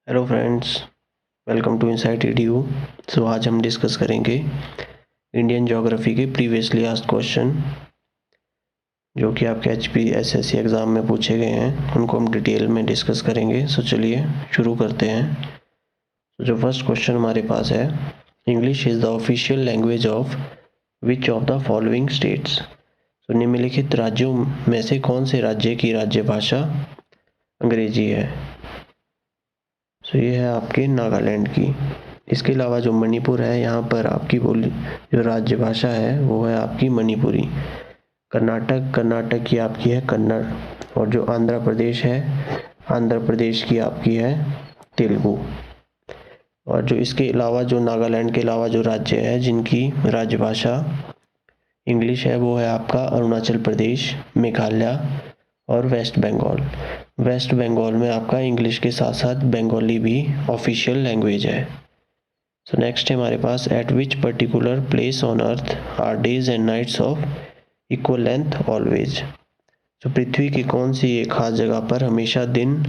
Hello friends, welcome to insight EDU. So आज हम discuss करेंगे इंडियन ज्योग्राफी के प्रीवियसली आस्क्ड क्वेश्चन जो कि आपके एचपीएसएससी एग्ज़ाम में पूछे गए हैं, उनको हम डिटेल में डिस्कस करेंगे। सो चलिए शुरू करते हैं। जो फर्स्ट क्वेश्चन हमारे पास है, English is the official language of which of the following states. तो निम्नलिखित राज्यों में से कौन से राज्य की राज्य भाषा अंग्रेजी है। सो ये है आपके नागालैंड की। इसके अलावा जो मणिपुर है, यहाँ पर आपकी बोली जो राज्य भाषा है वो है आपकी मणिपुरी। कर्नाटक की आपकी है कन्नड़। और जो आंध्र प्रदेश है, आंध्र प्रदेश की आपकी है तेलुगु। और जो इसके अलावा जो नागालैंड के अलावा जो राज्य है जिनकी राजभाषा इंग्लिश है वो है आपका अरुणाचल प्रदेश, मेघालय और वेस्ट बंगाल। वेस्ट बंगाल में आपका इंग्लिश के साथ साथ बंगाली भी ऑफिशियल लैंग्वेज है। सो नेक्स्ट है हमारे पास, at which particular place on earth are days and nights of equal length always. तो पृथ्वी की कौन सी एक खास जगह पर हमेशा दिन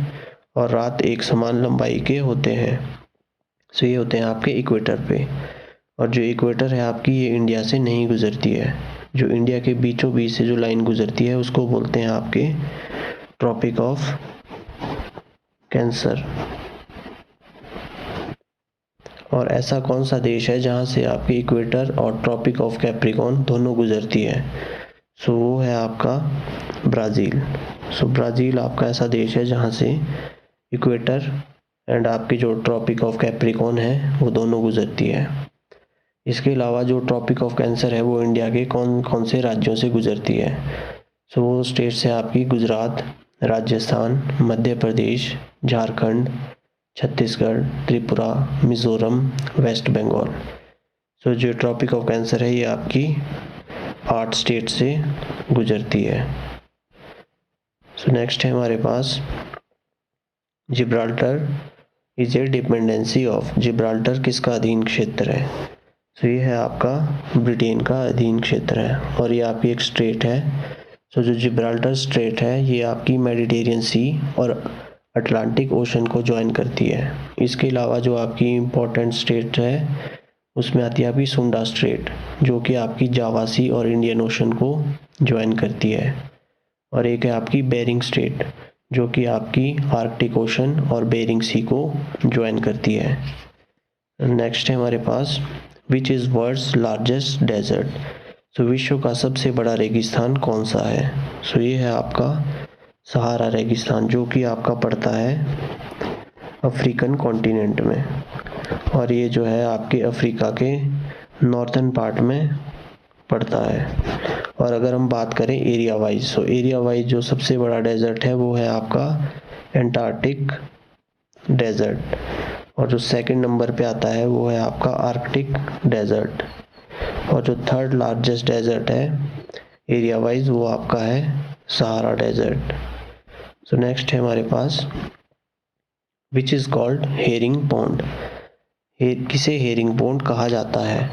और रात एक समान लंबाई के होते हैं। सो ये होते हैं आपके इक्वेटर पे। और जो इक्वेटर है आपकी, ये इंडिया से नहीं गुजरती है। जो इंडिया के बीचों बीच से जो लाइन गुजरती है उसको बोलते हैं आपके ट्रॉपिक ऑफ कैंसर। और ऐसा कौन सा देश है जहाँ से आपके इक्वेटर और ट्रॉपिक ऑफ कैप्रिकॉर्न दोनों गुजरती है। सो वो है आपका ब्राज़ील। सो ब्राज़ील आपका ऐसा देश है जहाँ से इक्वेटर एंड आपकी जो ट्रॉपिक ऑफ कैप्रिकॉर्न है वो दोनों गुजरती है। इसके अलावा जो ट्रॉपिक ऑफ कैंसर है वो इंडिया के कौन कौन से राज्यों से गुजरती है। सो वो स्टेट्स है आपकी गुजरात, राजस्थान, मध्य प्रदेश, झारखंड, छत्तीसगढ़, त्रिपुरा, मिज़ोरम, वेस्ट बंगाल। सो जो ट्रॉपिक ऑफ कैंसर है ये आपकी 8 स्टेट से गुजरती है। सो नेक्स्ट है हमारे पास, Gibraltar is a dependency of. Gibraltar किसका अधीन क्षेत्र है। सो ये है आपका ब्रिटेन का अधीन क्षेत्र है और ये आपकी एक स्ट्रेट है। सो जो जिब्राल्टर स्ट्रेट है ये आपकी मेडिटेरियन सी और अटलांटिक ओशन को ज्वाइन करती है। इसके अलावा जो आपकी इम्पोर्टेंट स्टेट है उसमें आती है आपकी सुंडा स्ट्रेट, जो कि आपकी जावा सी और इंडियन ओशन को ज्वाइन करती है। और एक है आपकी बेरिंग स्ट्रेट, जो कि आपकी आर्कटिक ओशन और बेरिंग सी को ज्वाइन करती है। नेक्स्ट है हमारे पास, which is world's largest desert. So विश्व का सबसे बड़ा रेगिस्तान कौन सा है। सो ये है आपका सहारा रेगिस्तान, जो कि आपका पड़ता है अफ्रीकन कॉन्टिनेंट में। और ये जो है आपके अफ्रीका के नॉर्थन पार्ट में पड़ता है। और अगर हम बात करें area wise, so area wise जो सबसे बड़ा डेजर्ट है वो है आपका एंटार्क्टिक डेजर्ट। और जो सेकंड नंबर पे आता है वो है आपका आर्कटिक डेजर्ट। और जो थर्ड लार्जेस्ट डेजर्ट है एरिया वाइज वो आपका है सहारा डेजर्ट। सो नेक्स्ट है हमारे पास, which is called herring pond. किसे हेरिंग पॉन्ड कहा जाता है।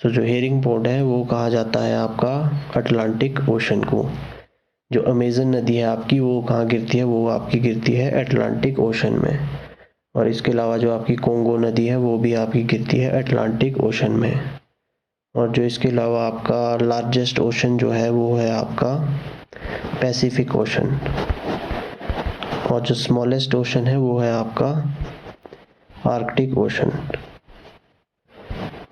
सो जो हेरिंग पॉन्ड है वो कहा जाता है आपका अटलांटिक ओशन को। जो अमेजन नदी है आपकी वो कहाँ गिरती है, वो आपकी गिरती है अटलांटिक ओशन में। और इसके अलावा जो आपकी कोंगो नदी है वो भी आपकी गिरती है अटलांटिक ओशन में। और जो इसके अलावा आपका लार्जेस्ट ओशन जो है वो है आपका पैसिफिक ओशन। और जो स्मॉलेस्ट ओशन है वो है आपका आर्कटिक ओशन।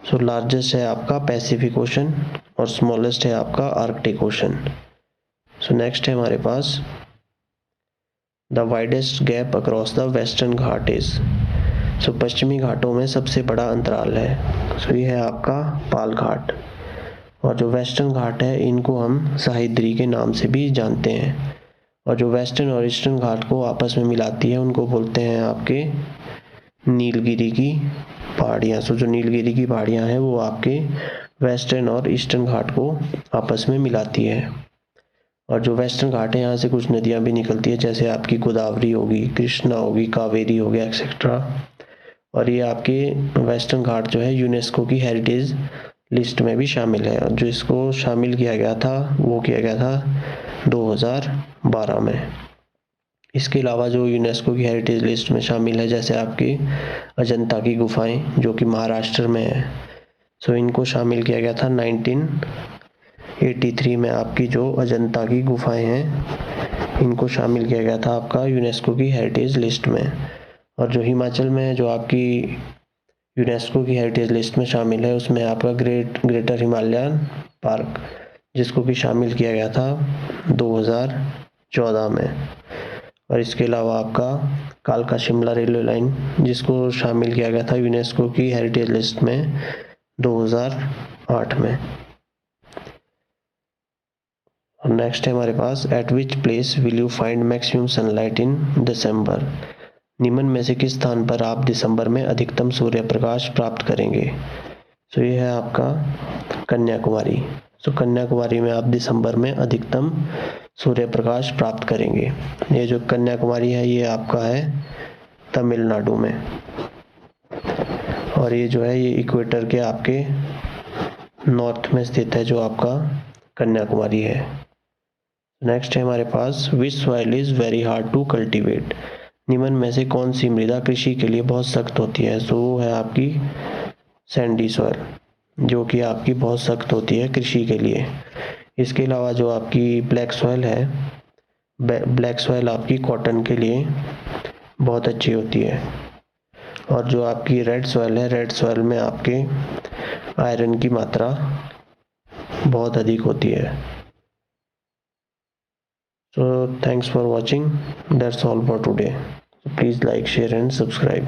सो लार्जेस्ट है आपका पैसिफिक ओशन और स्मॉलेस्ट है आपका आर्कटिक ओशन। सो नेक्स्ट है हमारे पास, the widest gap across the western Ghat is. So पश्चिमी घाटों में सबसे बड़ा अंतराल है। सो ये है आपका पाल घाट। और जो वेस्टर्न घाट है इनको हम सह्याद्री के नाम से भी जानते हैं। और जो वेस्टर्न और ईस्टर्न घाट को आपस में मिलाती है उनको बोलते हैं आपके नीलगिरी की पहाड़ियाँ। सो जो नीलगिरी की पहाड़ियाँ हैं वो आपके वेस्टर्न और ईस्टर्न घाट को आपस में मिलाती है। और जो वेस्टर्न घाट है यहाँ से कुछ नदियाँ भी निकलती है, जैसे आपकी गोदावरी होगी, कृष्णा होगी, कावेरी हो गया एक्सेट्रा। और ये आपके वेस्टर्न घाट जो है यूनेस्को की हेरिटेज लिस्ट में भी शामिल है। जो इसको शामिल किया गया था वो किया गया था 2012 में। इसके अलावा जो यूनेस्को की हेरिटेज लिस्ट में शामिल है, जैसे आपकी अजंता की गुफाएं जो कि महाराष्ट्र में है, सो इनको शामिल किया गया था 1983 में। आपकी जो अजंता की गुफाएं हैं इनको शामिल किया गया था आपका यूनेस्को की हेरिटेज लिस्ट में। और जो हिमाचल में जो आपकी यूनेस्को की हेरिटेज लिस्ट में शामिल है उसमें आपका ग्रेटर हिमालयन पार्क, जिसको कि शामिल किया गया था 2014 में। और इसके अलावा आपका कालका शिमला रेलवे लाइन, जिसको शामिल किया गया था यूनेस्को की हेरिटेज लिस्ट में 2008 में। और नेक्स्ट है हमारे पास, at which place will you find maximum sunlight in December. निम्न में से किस स्थान पर आप दिसंबर में अधिकतम सूर्य प्रकाश प्राप्त करेंगे। तो ये है आपका कन्याकुमारी। तो कन्याकुमारी में आप दिसंबर में अधिकतम सूर्य प्रकाश प्राप्त करेंगे। ये जो कन्याकुमारी है ये आपका है तमिलनाडु में, और ये जो है ये इक्वेटर के आपके नॉर्थ में स्थित है जो आपका कन्याकुमारी है। नेक्स्ट है हमारे पास, which soil is very hard to cultivate. निम्न में से कौन सी मृदा कृषि के लिए बहुत सख्त होती है। तो वो है आपकी सैंडी सॉइल, जो कि आपकी बहुत सख्त होती है कृषि के लिए। इसके अलावा जो आपकी ब्लैक सॉइल है, ब्लैक सॉइल आपकी कॉटन के लिए बहुत अच्छी होती है। और जो आपकी रेड सॉइल है, रेड सॉइल में आपके आयरन की मात्रा बहुत अधिक होती है। So thanks for watching. That's all for today. So please like, share and subscribe.